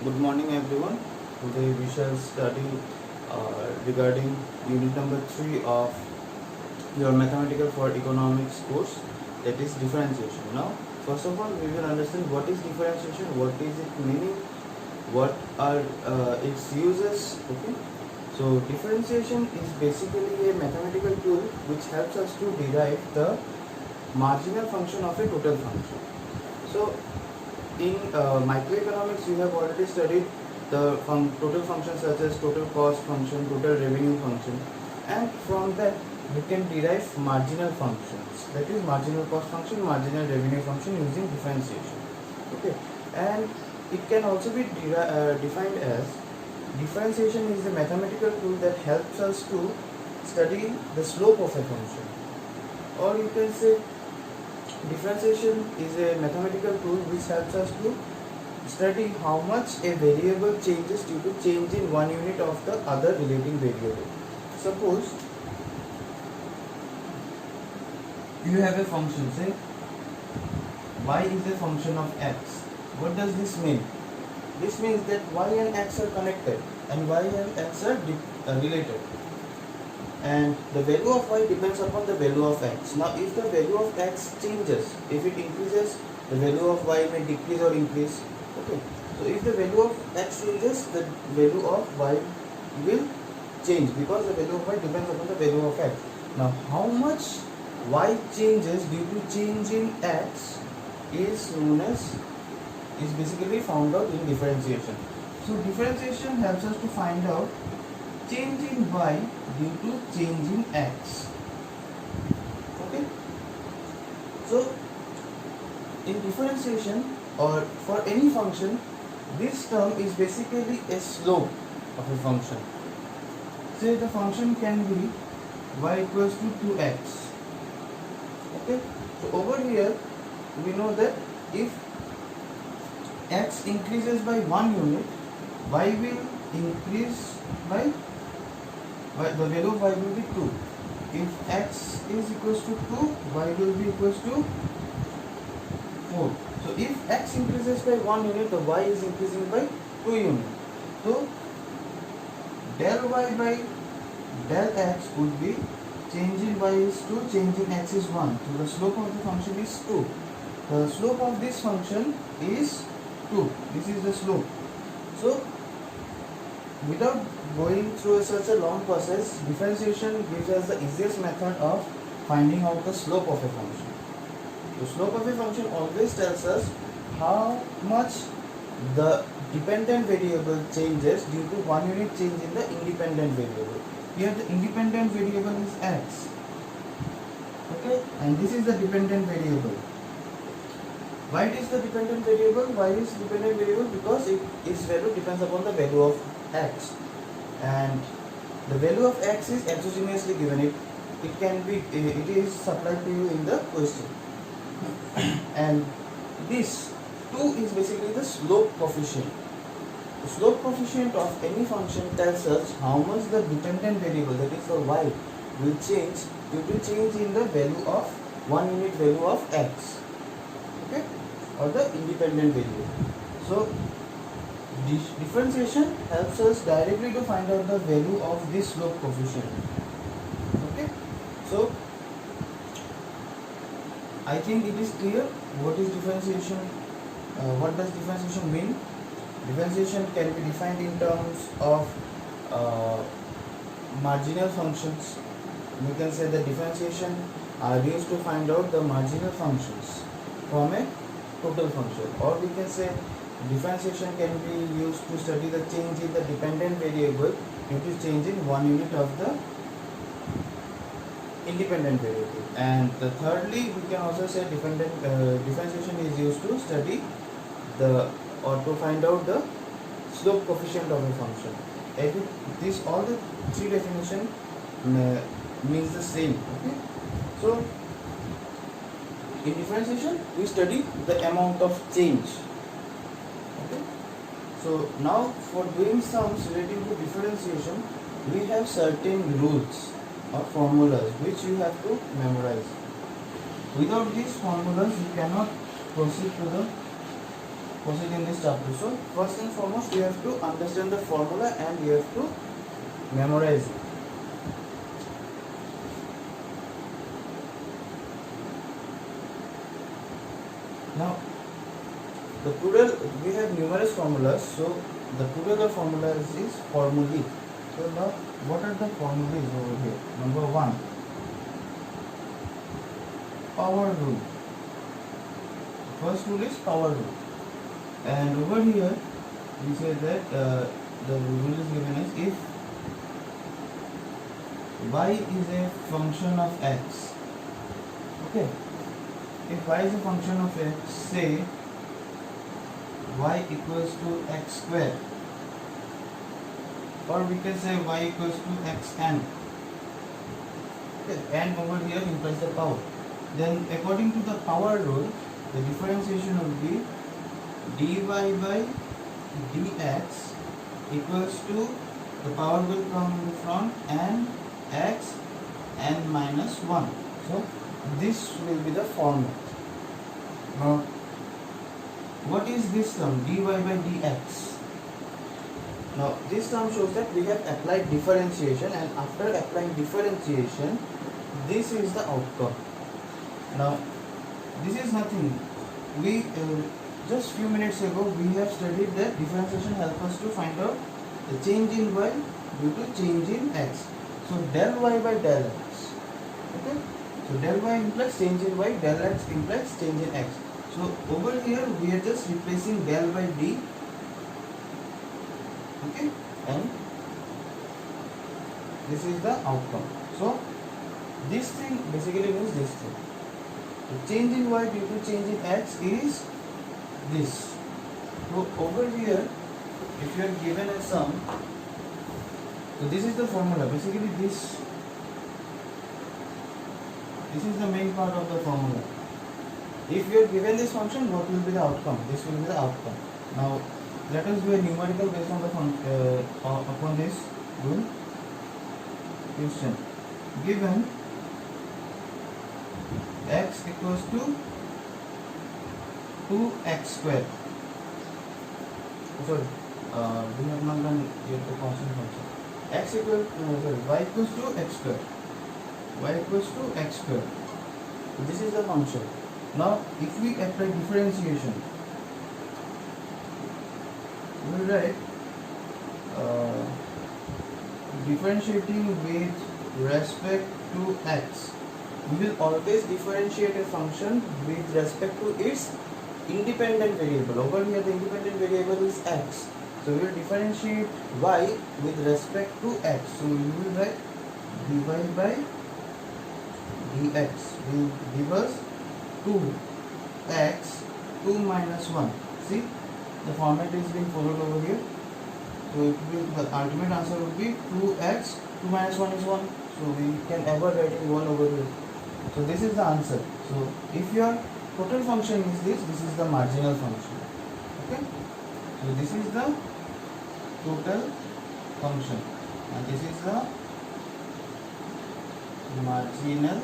Good morning everyone. Today we shall study regarding unit number 3 of your mathematical for economics course, that is differentiation. Now first of all we will understand what is differentiation, what is its meaning, what are its uses. Okay, so differentiation is basically a mathematical tool which helps us to derive the marginal function of a total function. So in microeconomics, you have already studied the total functions such as total cost function, total revenue function, and from that we can derive marginal functions, that is marginal cost function, marginal revenue function using differentiation. Okay, and it can also be defined as differentiation is a mathematical tool that helps us to study the slope of a function, or you can say differentiation is a mathematical tool which helps us to study how much a variable changes due to change in one unit of the other relating variable. Suppose you have a function, say y is a function of x. What does this mean? This means that y and x are connected and y and x are related, and the value of y depends upon the value of x. Now if the value of x changes, if it increases, the value of y may decrease or increase. Okay, so if the value of x changes, the value of y will change because the value of y depends upon the value of x. Now how much y changes due to change in x is basically found out in differentiation. So differentiation helps us to find out change in y due to change in x. Okay, so in differentiation or for any function, this term is basically a slope of a function. Say the function can be y equals to 2x. Okay, so over here we know that if x increases by 1 unit, y will increase by the value of y will be 2. If x is equals to 2, y will be equals to 4. So if x increases by 1 unit, the y is increasing by 2 units. So del y by del x would be change in y is 2, change in x is 1. So the slope of the function is 2. The slope of this function is 2. This is the slope. So without going through such a long process, differentiation gives us the easiest method of finding out the slope of a function. The slope of a function always tells us how much the dependent variable changes due to 1 unit change in the independent variable. Here the independent variable is x. Okay, and this is the dependent variable. Why it is the dependent variable? Why is dependent variable? Because its value depends upon the value of x, and the value of x is exogenously given. It is supplied to you in the question, and this 2 is basically the slope coefficient. The slope coefficient of any function tells us how much the dependent variable, that is the y, will change due to change in the value of 1 unit value of x. Okay, or the independent variable. So differentiation helps us directly to find out the value of this slope coefficient. Okay, so I think it is clear what is differentiation. What does differentiation mean? Differentiation can be defined in terms of marginal functions. We can say that differentiation are used to find out the marginal functions from a total function, or we can say differentiation can be used to study the change in the dependent variable due to change in 1 unit of the independent variable. And thirdly, we can also say differentiation is used to study or to find out the slope coefficient of a function. All the three definition means the same. Okay, so in differentiation we study the amount of change. Okay, so now for doing sums relating to differentiation, we have certain rules or formulas which you have to memorize. Without these formulas you cannot proceed to the proceed in this chapter. So first and foremost, you have to understand the formula and you have to memorize it. Now, the plural, we have numerous formulas. So the plural formulas is formulae. So now, what are the formulas over here? Number one, power rule. First rule is power rule, and over here we say that the rule is given as if y is a function of x. Okay, if y is a function of x, say y equals to x square, or we can say y equals to xn. Okay, n over here implies the power. Then according to the power rule, the differentiation will be dy by dx equals to, the power will come in the front, and x n minus 1. So this will be the formula. Now what is this term dy by dx? Now this term shows that we have applied differentiation, and after applying differentiation, this is the outcome. Now this is nothing. We just few minutes ago we have studied that differentiation helps us to find out the change in y due to change in x. So del y by del x. Okay. So del y implies change in y, del x implies change in x. So over here we are just replacing del by d. Okay, and this is the outcome. So this thing basically means this thing. The change in y due to change in x is this. So over here, if you are given a sum, so this is the formula. Basically this is the main part of the formula. If you are given this function, what will be the outcome? This will be the outcome. Now let us do a numerical based on the upon this rule. Question: given x equals to 2x square. Sorry, we have not done yet the constant function. X equals y equals to x square. Y equals to x square. This is the function. Now, if we apply differentiation, we will write differentiating with respect to x. We will always differentiate a function with respect to its independent variable. Over here the independent variable is x. So we will differentiate y with respect to x. So we will write dy by dx will give us 2x 2 minus 1. See, the format is being followed over here. So it will, the ultimate answer will be 2x 2 minus 1 is 1. So we can ever write it 1 over here. So this is the answer. So if your total function is this is the marginal function. Okay. So this is the total function, and this is the marginal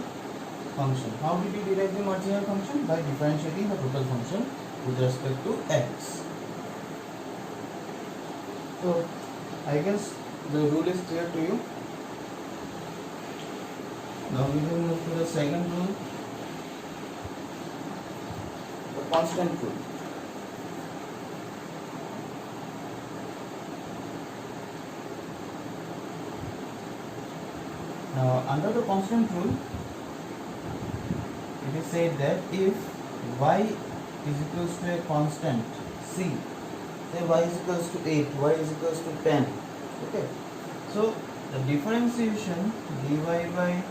function. How did you derive the marginal function? By differentiating the total function with respect to x. So I guess the rule is clear to you. Now we will move to the second rule, the constant rule. Now under the constant rule, it is said that if y is equals to a constant c, say y is equals to 8, y is equals to 10. Okay. So the differentiation dy by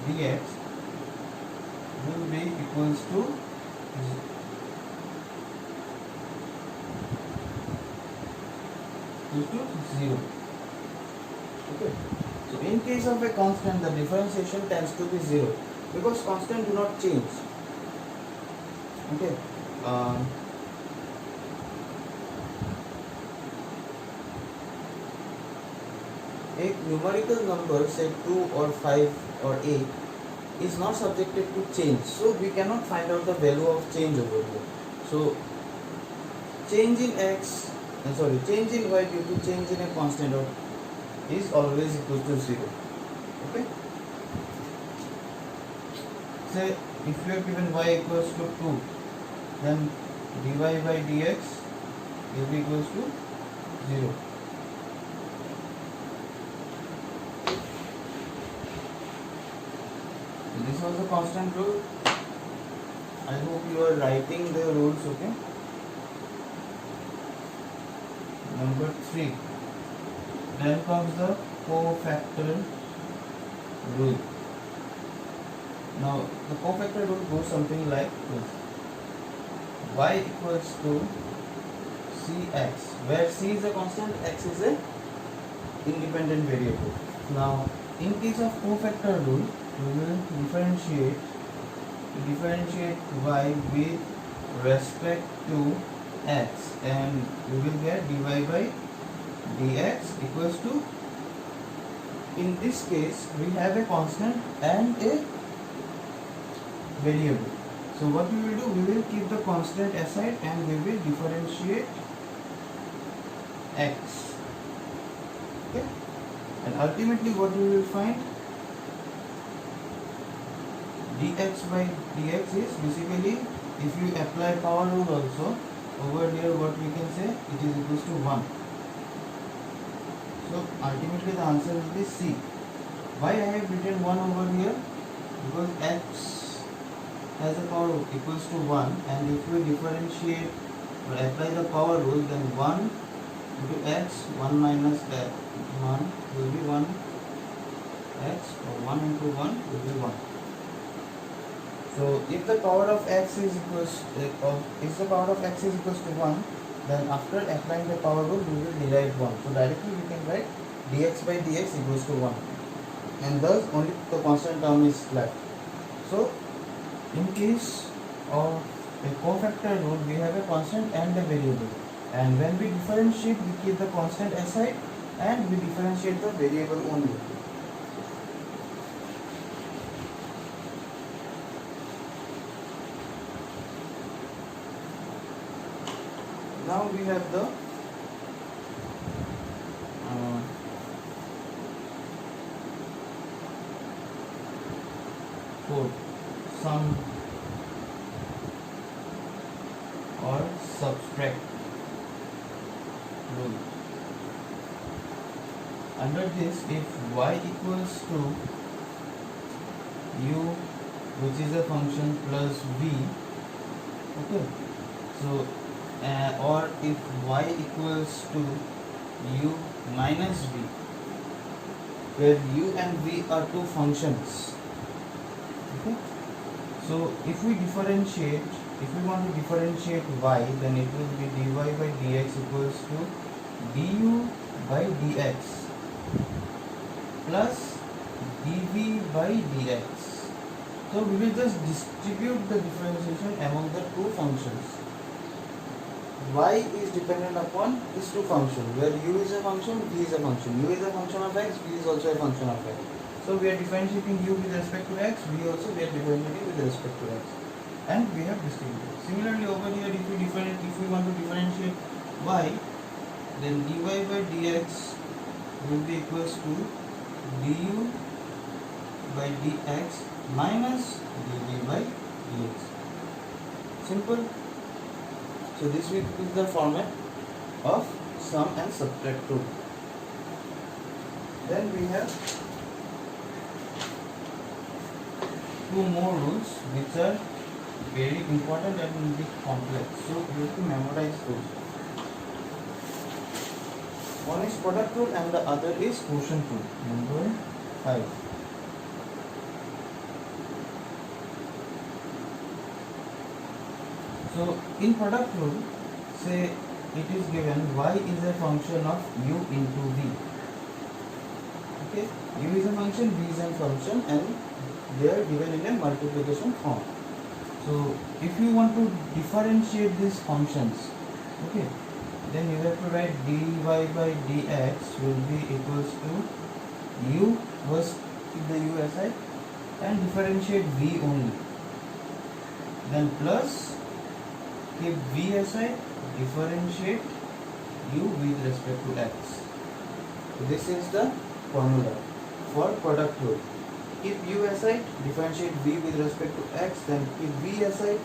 dx will be equals to 0. Okay. So in case of a constant, the differentiation tends to be 0 because constant do not change. Okay. A numerical number, say 2 or 5 or 8, is not subjected to change, so we cannot find out the value of change over here. So change in change in y due to change in a constant is always equal to 0. Okay, say if you are given y equals to 2, then dy by dx will be equals to 0. This was a constant rule. I hope you are writing the rules. Okay. Number 3. Then comes the cofactorial rule. Now the cofactorial rule goes something like this: y equals to cx, where c is a constant, x is a independent variable. Now in case of cofactorial rule, we will differentiate y with respect to x, and we will get dy by dx equals to, in this case we have a constant and a variable. So what we will do, we will keep the constant aside and we will differentiate x. Okay, and ultimately what we will find, dx by dx is basically, if you apply power rule also over here, what we can say, it is equals to 1. So ultimately the answer will be C. Why I have written 1 over here? Because x has a power equals to 1, and if we differentiate or apply the power rule, then 1 into x, 1 minus 1 will be 1 x, or 1 into 1 will be 1. So if the power of x is equals to 1, then after applying the power rule we will derive 1. So directly we can write dx by dx equals to 1, and thus only the constant term is left. So in case of a cofactorial rule, we have a constant and a variable, and when we differentiate, we keep the constant aside and we differentiate the variable only. Now we have the sum or subtract rule. Under this, if y equals to u, which is a function, plus v, okay, so or if y equals to u minus v, where u and v are two functions. Okay, so if we want to differentiate y, then it will be dy by dx equals to du by dx plus dv by dx. So we will just distribute the differentiation among the two functions. Y is dependent upon these two functions, where u is a function, v is a function. U is a function of x, v is also a function of x. So we are differentiating u with respect to x, v also we are differentiating with respect to x, and we have distributed. Similarly over here, if we want to differentiate y, then dy by dx will be equals to du by dx minus dv by dx. Simple. So this is the format of sum and subtract rule. Then we have two more rules which are very important and will be complex. So you have to memorize those. One is product rule and the other is quotient rule. Number 5. So in product rule, say it is given y is a function of u into v. Okay, u is a function, v is a function, and they are given in a multiplication form. So if you want to differentiate these functions, okay, then you have to write dy by dx will be equals to u, first keep the u aside, and differentiate v only. Then plus, keep v aside, differentiate u with respect to x. So this is the formula for product rule. Keep u aside, differentiate v with respect to x, then keep v aside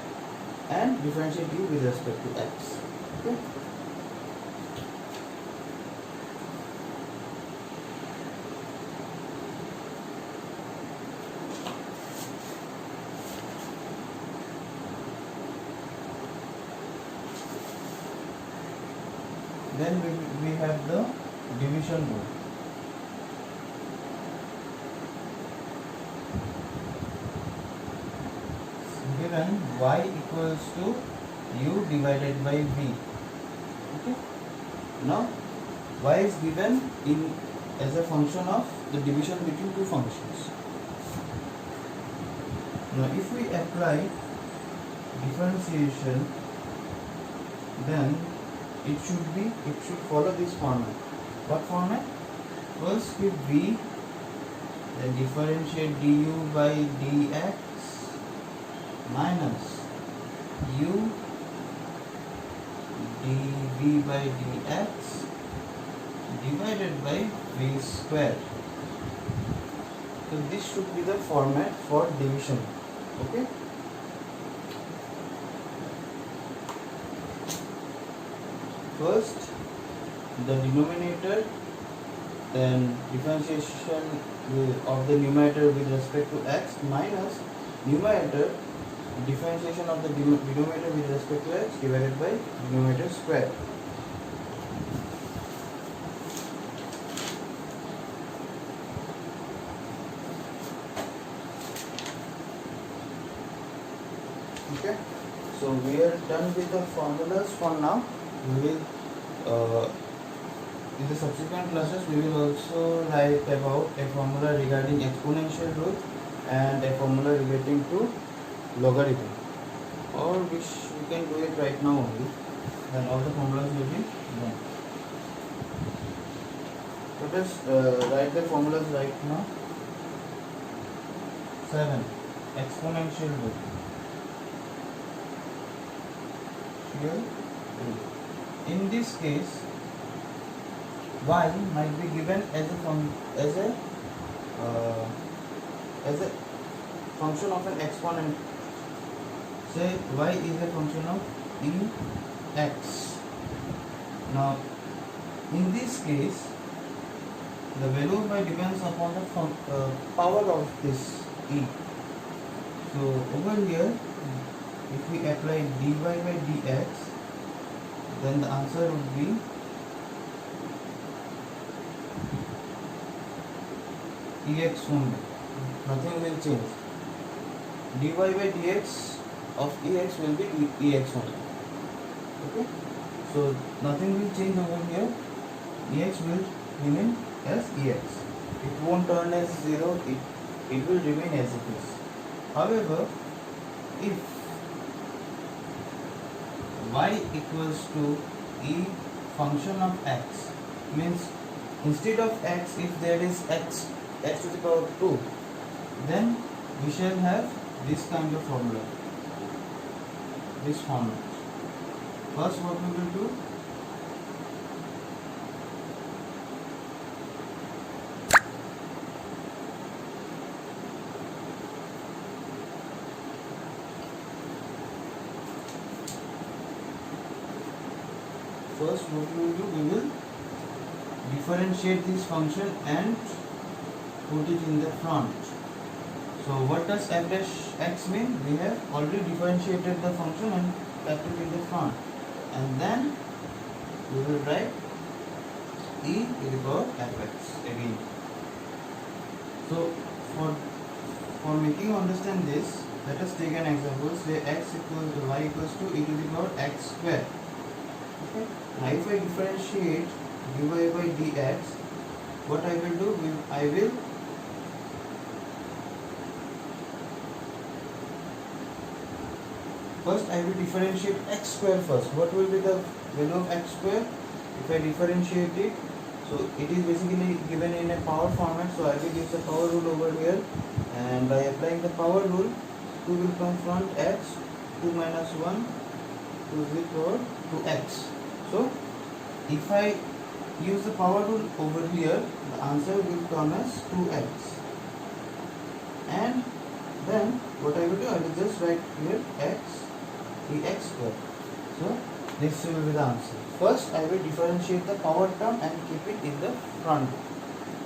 and differentiate u with respect to x. Okay. Then we have the division rule. Given y equals to u divided by v. Okay. Now y is given in as a function of the division between two functions. Now if we apply differentiation, then it should follow this format. What format? First with v, then differentiate du by dx minus u dv by dx divided by v square. So this should be the format for division. Okay. First the denominator, then differentiation of the numerator with respect to x minus numerator, differentiation of the denominator with respect to x divided by denominator square. Okay, so we are done with the formulas for now. We will in the subsequent classes we will also write about a formula regarding exponential rule and a formula relating to logarithm, or which we can do it right now only, then all the formulas will be done. Let us write the formulas right now. 7. Exponential rule. Here, in this case, y might be given as a function of an exponent. Say y is a function of e x. Now, in this case, the value of y depends upon the power of this e. So over here, if we apply dy by dx, then the answer would be ex only. Nothing will change. Dy by dx of ex will be ex only. Okay. So nothing will change over here. Ex will remain as ex. It won't turn as 0. It will remain as it is. However, if y equals to e function of x, means instead of x, if there is x to the power 2, then we shall have this kind of formula, this format. First, what we will do, we will differentiate this function and put it in the front. So what does f dash x mean? We have already differentiated the function and kept it in the front, and then we will write e to the power fx again. So for making you understand this, let us take an example. Say x equals to y equals to e to the power x square. Okay. Now if I differentiate dy by dx, what I will do, I will first I will differentiate x square first. What will be the value of x square if I differentiate it? So it is basically given in a power format. So I will use the power rule over here, and by applying the power rule, 2 will come from x, 2 minus 1, 2 is equal to x. So if I use the power rule over here, the answer will come as 2x. And then what I will do, I will just write here x dx square. So this will be the answer. First I will differentiate the power term and keep it in the front,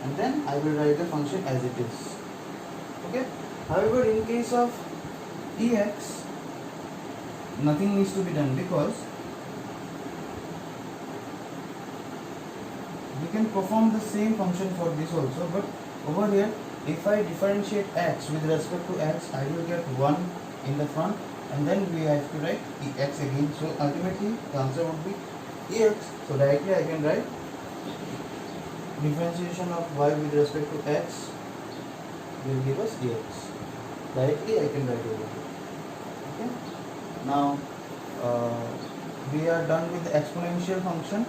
and then I will write the function as it is. Okay. However, in case of ex, nothing needs to be done, because we can perform the same function for this also. But over here, if I differentiate x with respect to x, I will get 1 in the front, and then we have to write ex again. So ultimately the answer would be ex. So directly I can write differentiation of y with respect to x will give us ex. Directly I can write over here. Okay. Now we are done with the exponential function.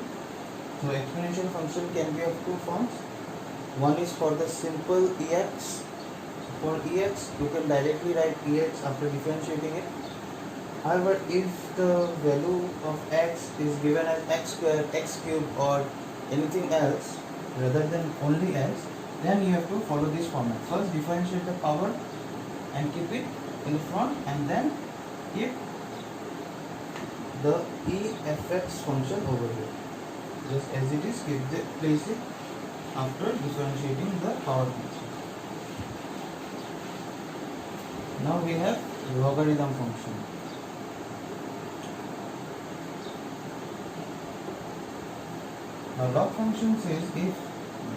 So exponential function can be of two forms. One is for the simple ex. For ex, you can directly write ex after differentiating it. However, if the value of x is given as x square, x cube, or anything else rather than only x, then you have to follow this format. First differentiate the power and keep it in front, and then keep the efx function over here. Just as it is, place it after differentiating the power function. Now we have logarithm function. Now log function says if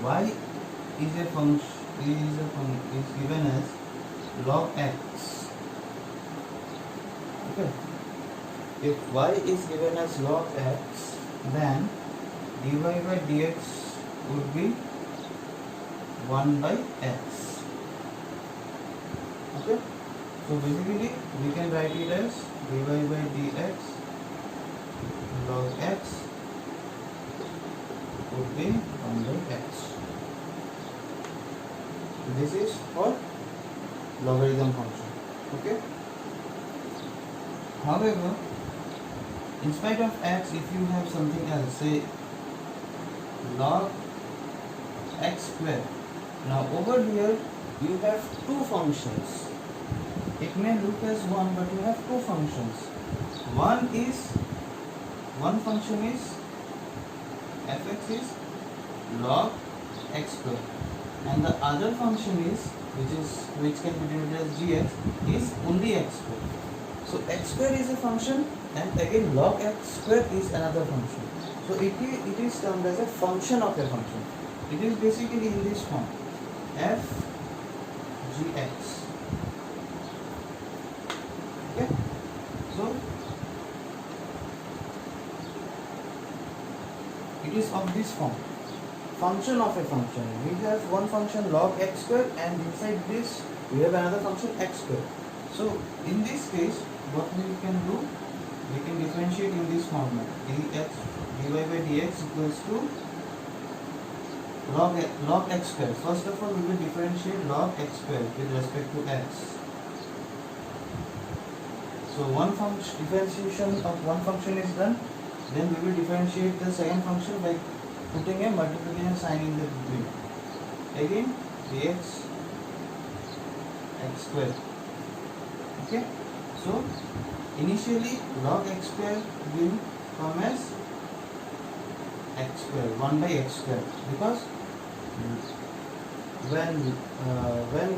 y is a function is given as log x. Okay. If y is given as log x, then dy by dx would be 1 by x. Okay. So basically we can write it as dy by dx log x would be 1 by x. This is for logarithm function. Okay. However, in spite of x, if you have something else, say log x square. Now over here you have two functions. It may look as one, but you have two functions. One function is fx is log x square, and the other function is which can be denoted as gx is only x square. So x square is a function, and again log x square is another function. So it is termed as a function of a function. It is basically in this form, f gx. Okay. So it is of this form, function of a function. We have one function log x square, and inside this we have another function x square. So in this case, what we can do, we can differentiate in this format. Dy by dx equals to log x square. First of all, we will differentiate log x square with respect to x. So differentiation of one function is done. Then we will differentiate the second function by putting a multiplication sign in the between. Again dx x square. Okay. So initially log x square will come as x square, 1 by x square, because when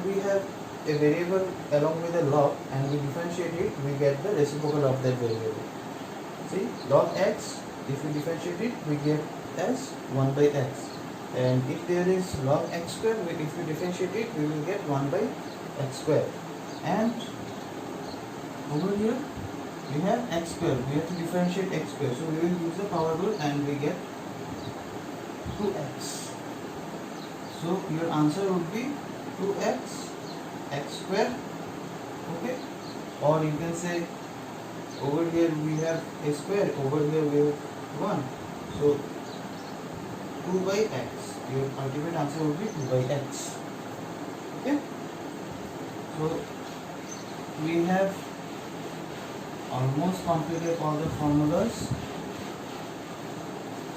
we have a variable along with a log and we differentiate it, we get the reciprocal of that variable. See, log x, if we differentiate it, we get as 1 by x, and if there is log x square, if we differentiate it, we will get 1 by x square. And over here we have x square, we have to differentiate x square, so we will use the power rule and we get 2x. So your answer would be 2x x square. Okay. Or you can say over here we have a square, over here we have 1. So 2 by x. Your ultimate answer would be 2 by x. Okay. So we have almost completed all the formulas.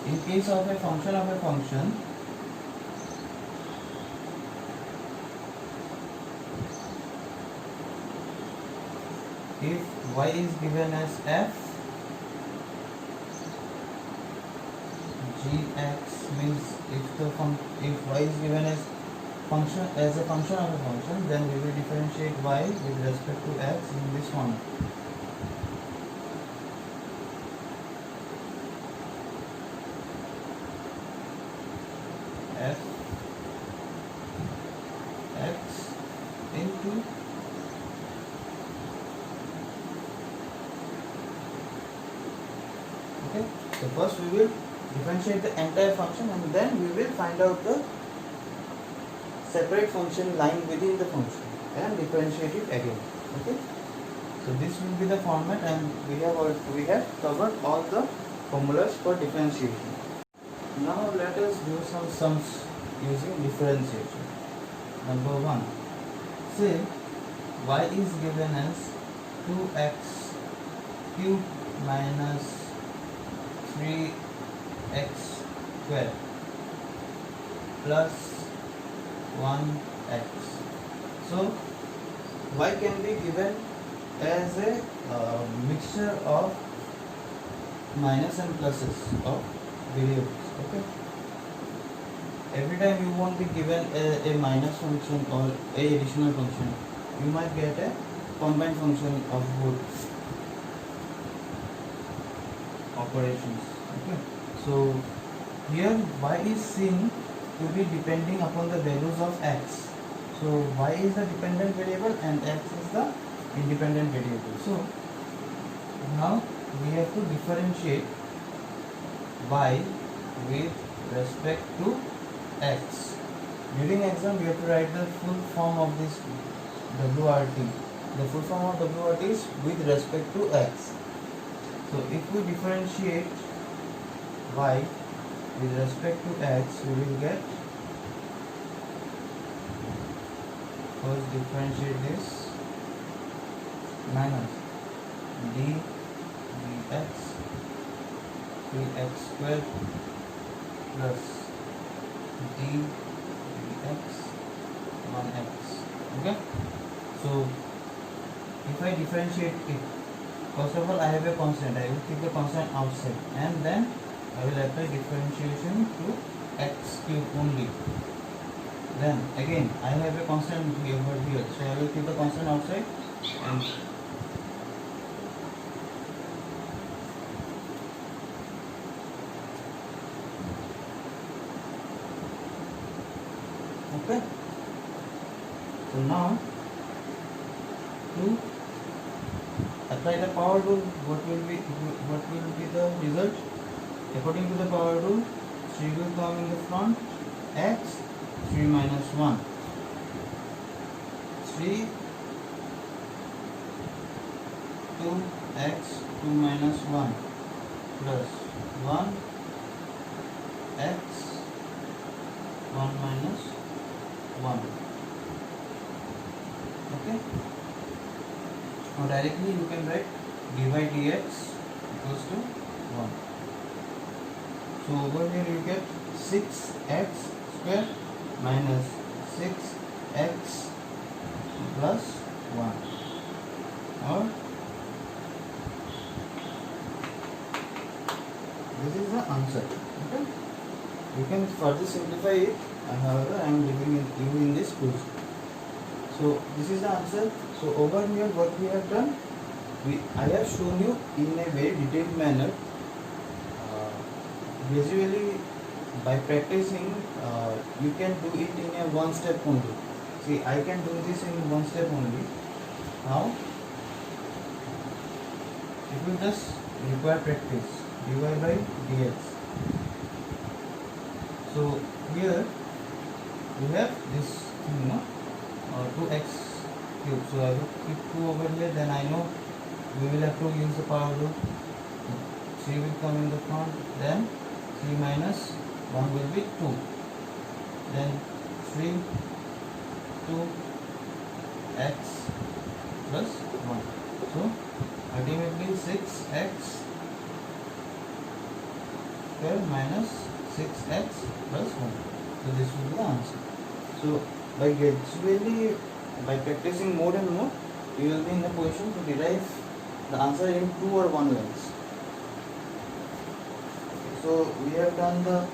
In case of a function, if y is given as f, gx means if y is given as a function of a function, then we will differentiate y with respect to x in this form. F x into okay. So first we will differentiate the entire function and then we will find out the separate function lying within the function and differentiate it again. Okay. So this will be the format, and we have covered all the formulas for differentiation. Now let us do some sums using differentiation. Number 1. Say y is given as 2x cubed minus 3x squared plus 1x. So y can be given as a mixture of minus and pluses of variables. Okay. Every time you won't be given a minus function or a additional function, you might get a combined function of both operations. Okay. So here y is seen to be depending upon the values of x. So y is the dependent variable and x is the independent variable. So now we have to differentiate y with respect to x. During exam we have to write the full form of this WRT. The full form of WRT is with respect to x. So if we differentiate y with respect to x, we will get, first differentiate this, minus d dx 3x squared plus d dx 1x. Okay. So if I differentiate it, first of all I have a constant. I will keep the constant outside and then I will apply differentiation to x cube only. Then again I have a constant over here, so I will keep the constant outside and okay. So now to apply the power rule, what will be the result? According to the power rule, 3 will come in the front, x 3 minus 1, 3 2x 2 minus 1 plus 1 x 1 minus 1. Okay. Now directly you can write dy dx equals to 1. So over here you get 6x square minus 6x plus 1, or this is the answer. Okay. You can further simplify it, however I am giving you in this quiz. So this is the answer. So over here what we have done, I have shown you in a very detailed manner. Usually by practicing you can do it in a one step only. See, I can do this in one step only. Now it will just require practice. Dy by dx. So here we have this thing, no? 2x cube. So I will keep 2 over here, then I know we will have to use the power rule. 3 will come in the front, then 3 minus 1 will be 2, then 3 2 x plus 1. So ultimately 6x square minus 6x plus 1. So this will be the answer. So by practicing more and more, you will be in a position to derive the answer in 2 or 1 lines. So we have done the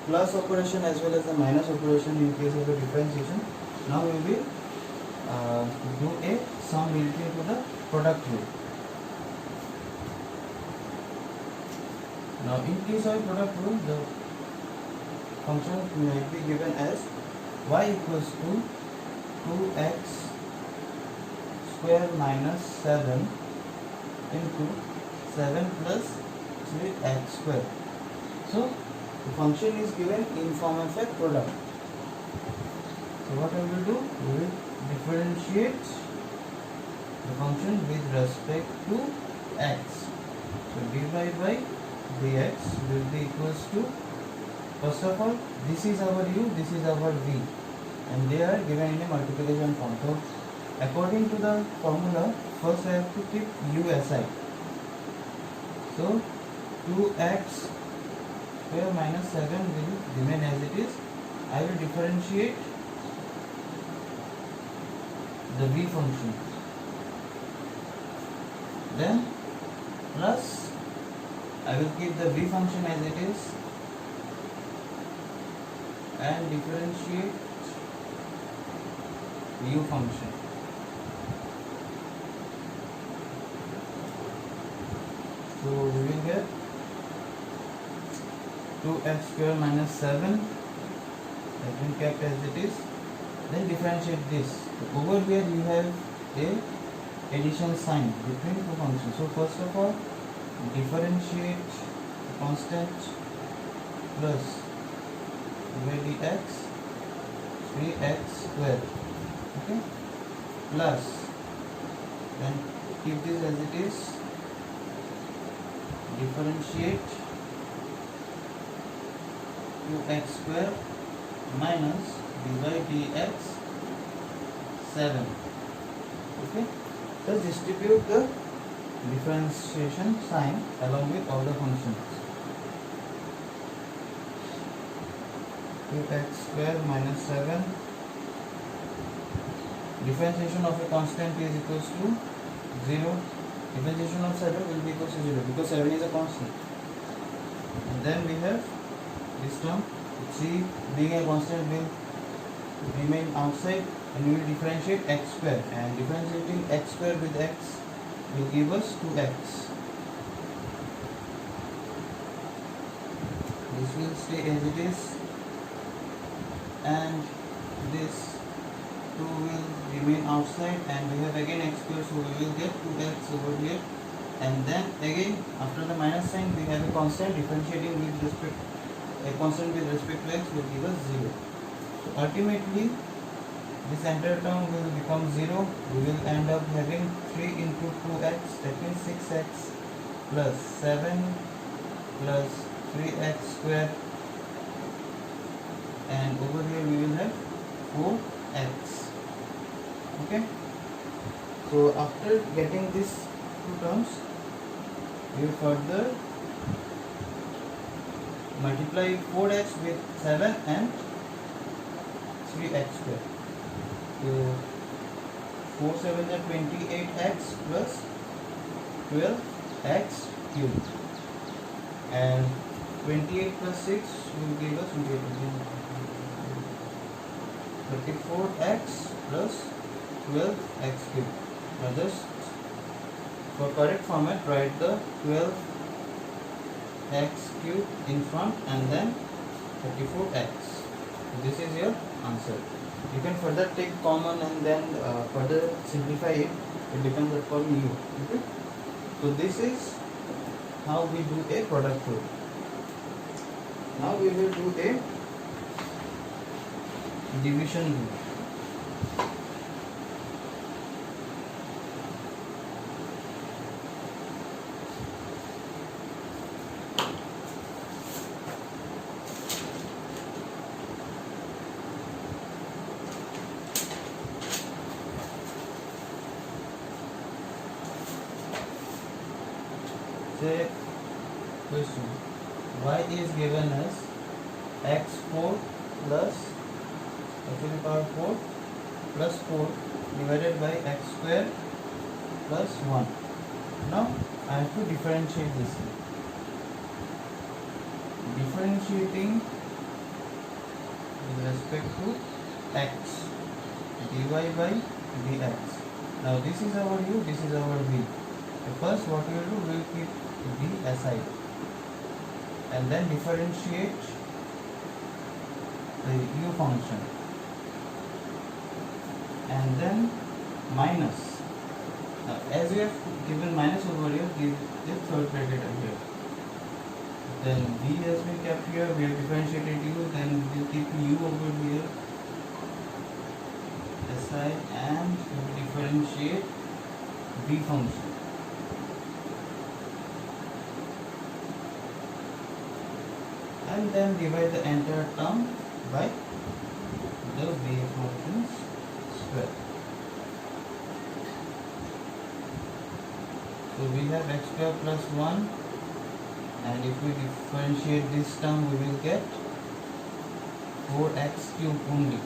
plus operation as well as the minus operation in case of the differentiation. Now we will do a sum related to the product rule. Now in case of product rule, the function might be given as y equals to 2x square minus 7 into 7 plus 3x square. So the function is given in form of a product. So what we will do? We will differentiate the function with respect to x. So dy by dx will be equals to, first of all, this is our u, this is our v, and they are given in a multiplication form. So according to the formula, first I have to keep u aside. So 2x square minus 7 will remain as it is. I will differentiate the v function, then plus I will keep the v function as it is and differentiate u function. So we will get 2x square minus 7 has been kept as it is. Then differentiate this. So over here you have a addition sign between two functions. So first of all, differentiate constant plus by dx 3x square, okay, plus then keep this as it is, differentiate 2x square minus d by dx 7, okay. So distribute the differentiation sign along with all the functions. 2x square minus 7, differentiation of a constant is equals to 0, differentiation of 7 will be equals to 0 because 7 is a constant. And then we have this term, 3 being a constant will remain outside, and we will differentiate x square, and differentiating x square with x will give us 2x. This will stay as it is, and this 2 will remain outside, and we have again x square, so we will get 2x over here. And then again after the minus sign we have a constant, differentiating with respect to x will give us 0. So ultimately this entire term will become 0. We will end up having 3 into 2x, that means 6x plus 7 plus 3x square, and over here we will have 4x, okay. So after getting these two terms, we will further multiply 4x with 7 and 3x square. So 4 7 are 28x plus 12x cubed, and 28 plus 6 will give us 34x plus 12x cubed. Now just for correct format, write the 12x cubed in front and then 34x. This is your answer. You can further take common and then further simplify it. It becomes according to you. Okay? So this is how we do a product rule. Now we will do a division rule. the question. Y is given as x4 plus x to the power 4 plus 4 divided by x square plus 1. Now I have to differentiate this. Differentiating with respect to x, dy by dx. Now this is our u, this is our v. So first what we will do, we will keep v aside and then differentiate the u function and then minus. Now as we have given minus over here, give the third bracket over here. Then v has been kept here, we have differentiated u, then we will keep u over here aside and we will differentiate v function. And then divide the entire term by the v function's square. So we have x square plus 1, and if we differentiate this term we will get 4x cube only.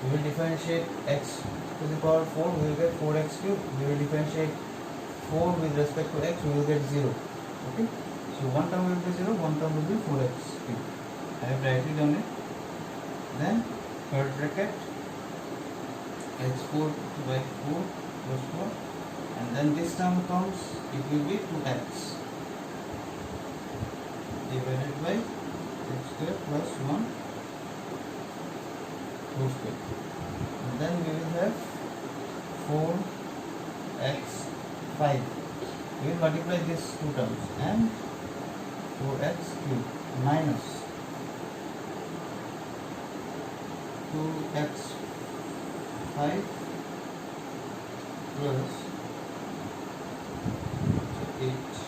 We will differentiate x to the power 4, we will get 4x cube. We will differentiate 4 with respect to x, we will get 0. Okay, so one term will be 0, one term will be 4x cube. I have rightly done it. Then third bracket, x4 by 4 plus 4, and then this term comes, it will be 2x divided by x square plus 1 whole square. And then we will have 4x5. We will multiply these two terms and 4x cube minus 2x5 plus 8x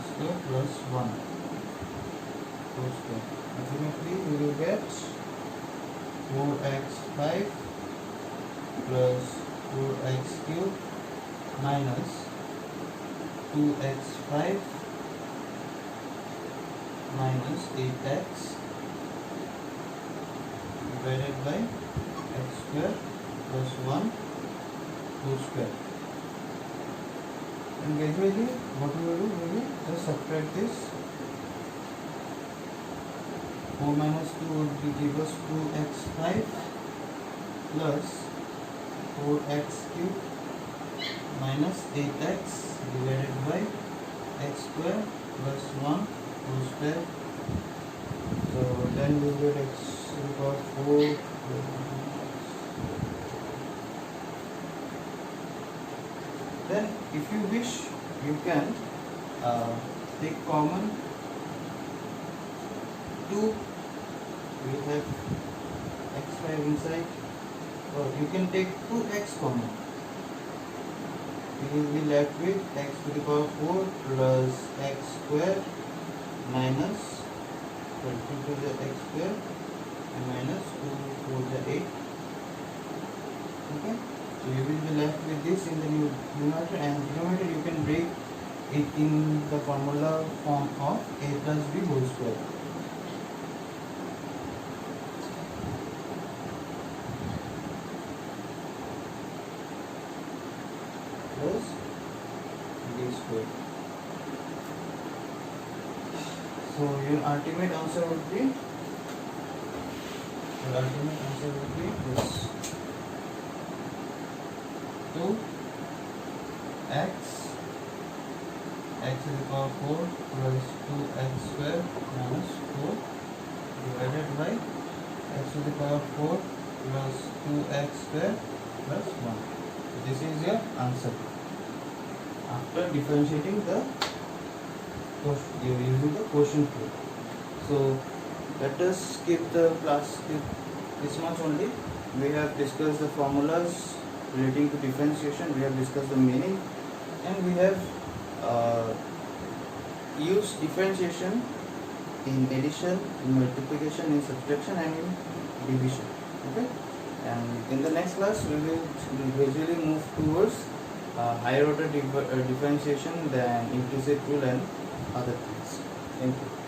square plus 1 whole square. Ultimately we will get 4x5 plus 4x cube minus 2x5 minus 8x divided by x square plus 1 whole square. And gradually what we will do, we will just subtract this. 4 minus 2 would give us 2x5 plus 4x cube minus 8x divided by x square plus 1 whole square. So then we will get x to the power 4. Then if you wish, you can take common 2. We have x5 inside, or you can take 2x common. We will be left with x to the power 4 plus x square minus 2 to the x square and minus 2 to the 8. Okay, so you will be left with this in the numerator, and denominator you can break it in the formula form of a plus b whole square. Plus b square. So your ultimate answer would be this 2x to the power 4 plus 2x square minus 4 divided by x to the power 4 plus 2x square plus 1. So this is your answer after differentiating the using the quotient rule. So let us skip the class this much only. We have discussed the formulas relating to differentiation, we have discussed the meaning, and we have used differentiation in addition, in multiplication, in subtraction, and in division. Okay, and in the next class we will gradually move towards higher order differentiation, then implicit rule and other things. Thank you.